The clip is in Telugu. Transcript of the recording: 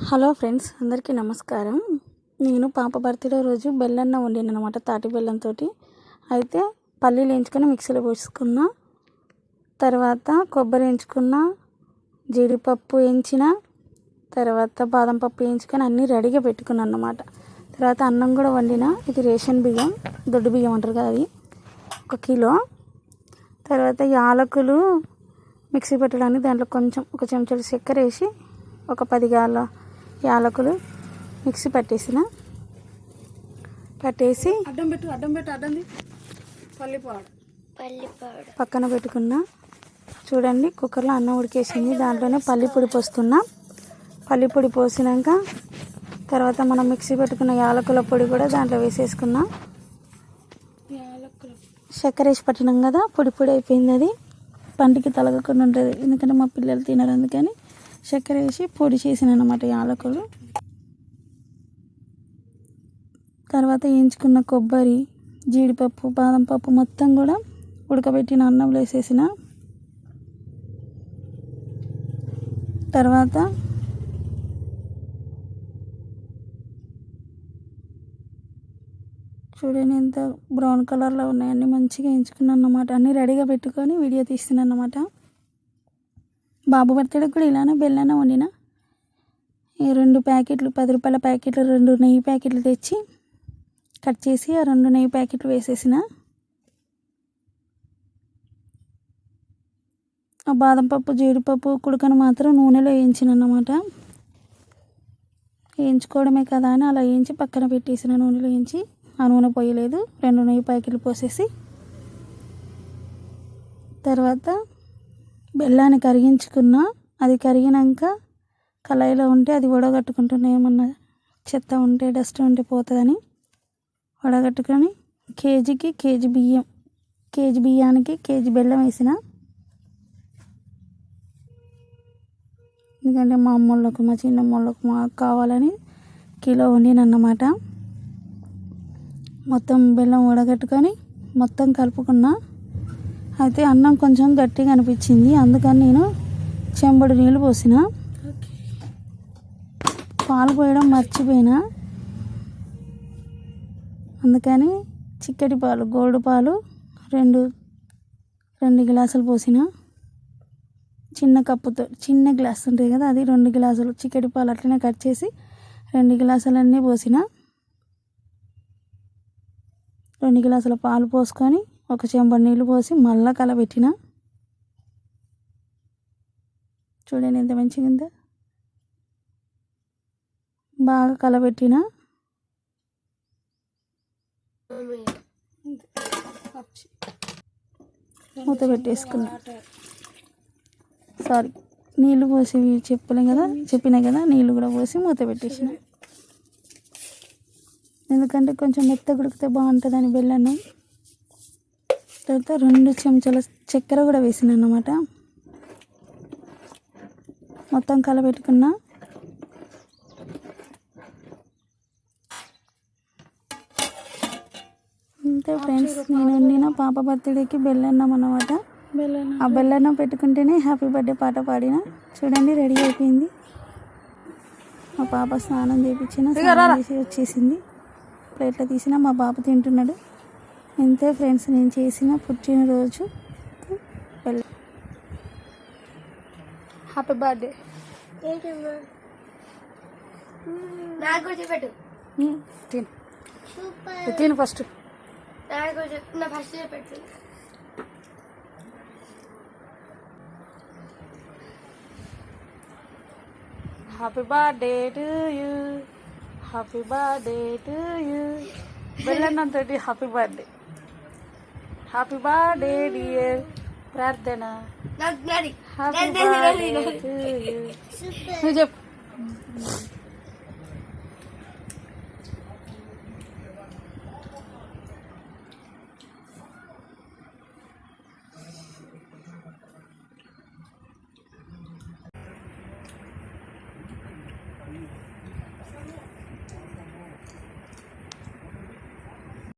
హలో ఫ్రెండ్స్, అందరికీ నమస్కారం. నేను పాప బర్త్డే రోజు బెల్లన్న వండిన అనమాట, తాటి బెల్లంతో. అయితే పల్లీలు వేయించుకొని మిక్సీలో పోసుకున్న, తర్వాత కొబ్బరి వేయించుకున్న, జీడిపప్పు వేయించిన, తర్వాత బాదం పప్పు వేయించుకొని అన్నీ రెడీగా పెట్టుకున్నాను అన్నమాట. తర్వాత అన్నం కూడా వండిన. ఇది రేషన్ బియ్యం, దొడ్డు బియ్యం అంటారు కదా, అది 1 కిలో. తర్వాత యాలకులు మిక్సీ పెట్టడానికి దాంట్లో కొంచెం 1 చెంచాడు చక్కెర వేసి ఒక 10 గాల యాలకులు మిక్సీ పట్టేసి పక్కన పెట్టుకున్న. చూడండి, కుక్కర్లో అన్నం ఉడికేసింది. దాంట్లోనే పల్లి పొడి పోస్తున్నా. పల్లి పొడి పోసినాక తర్వాత మనం మిక్సీ పెట్టుకున్న యాలకుల పొడి కూడా దాంట్లో వేసేసుకున్నా. చక్కెర వేసి పట్టినాం కదా, పొడి పొడి అయిపోయింది. అది పంటికి తలగకుండా ఉంటుంది, ఎందుకంటే మా పిల్లలు తినరు, అందుకని చక్కెర వేసి పొడి చేసిన అన్నమాట యాలకులు. తర్వాత వేయించుకున్న కొబ్బరి, జీడిపప్పు, బాదం పప్పు మొత్తం కూడా ఉడకబెట్టిన అన్నంలో వేసేసిన. తర్వాత చూడండి ఎంత బ్రౌన్ కలర్లో ఉన్నాయన్నీ, మంచిగా వేయించుకున్నాను అన్నమాట. అన్నీ రెడీగా పెట్టుకొని వీడియో తీస్తున్నాను అన్నమాట. బాబు బర్త్డే కూడా ఇలానే బెల్లన్న వండిన. 2 ప్యాకెట్లు 10 రూపాయల ప్యాకెట్లు, 2 నెయ్యి ప్యాకెట్లు తెచ్చి కట్ చేసి ఆ 2 నెయ్యి ప్యాకెట్లు వేసేసిన. ఆ బాదం పప్పు, జీడిపప్పు కుడకను మాత్రం నూనెలో వేయించిన అన్నమాట. వేయించుకోవడమే కదా అని అలా వేయించి పక్కన పెట్టేసిన. నూనెలో వేయించి ఆ నూనె పోయలేదు, 2 నెయ్యి ప్యాకెట్లు పోసేసి తర్వాత బెల్లాన్ని కరిగించుకున్న. అది కరిగినాక కళాయిలో ఉంటే అది వడగట్టుకుంటున్నా, ఏమన్నా చెత్త ఉంటే డస్ట్ ఉంటే పోతుందని వడగట్టుకొని కేజీకి కేజీ బియ్యం, కేజీ బియ్యానికి కేజీ బెల్లం వేసిన. ఎందుకంటే మా అమ్మోళ్ళకు, మా చిన్నమ్మోళ్ళకు, మాకు కావాలని కిలో వండినన్నమాట. మొత్తం బెల్లం వడగట్టుకొని మొత్తం కలుపుకున్నా. అయితే అన్నం కొంచెం గట్టిగా అనిపించింది, అందుకని నేను చెంబడు నీళ్ళు పోసిన. పాలు పోయడం మర్చిపోయినా, అందుకని చిక్కటి పాలు, గోల్డ్ పాలు 2 గ్లాసులు పోసిన. చిన్న కప్పుతో, చిన్న గ్లాస్ ఉంటుంది కదా, అది 2 గ్లాసులు చిక్కటి పాలు అట్లనే కట్ చేసి 2 గ్లాసులన్నీ పోసిన. 2 గ్లాసుల పాలు పోసుకొని 1 చెంబడు నీళ్ళు పోసి మళ్ళా కలబెట్టిన. చూడండి ఎంత మంచిగా ఉందో, బాగా కలబెట్టిన. మూత పెట్టేసుకున్నా. సారీ, నీళ్ళు పోసి చెప్పినా కదా, నీళ్ళు కూడా పోసి మూత పెట్టేసిన. ఎందుకంటే కొంచెం మెత్తగా ఉడికితే బాగుంటుందని బెల్లాన్ని. తర్వాత 2 చెంచాల చక్కెర కూడా వేసిన అన్నమాట. మొత్తం కలబెట్టుకున్నా. అంతే ఫ్రెండ్స్, నేను వండిన పాప బర్త్డేకి బెల్లన్నం అన్నమాట. ఆ బెల్లన్నం పెట్టుకుంటేనే హ్యాపీ బర్త్డే పాట పాడిన. చూడండి, రెడీ అయిపోయింది. మా పాప స్నానం చేసి వచ్చేసింది. ప్లేట్లో తీసిన మా బాబు తింటున్నాడు. ఇంతే ఫ్రెండ్స్, నేను చేసిన పుట్టినరోజు హ్యాపీ బర్త్డే. తిను first. Happy birthday to you, happy birthday to you. బెల్లన్నంతో happy birthday. Happy birthday dear Prarthana, happy birthday to you. నువ్వు చెప్పు.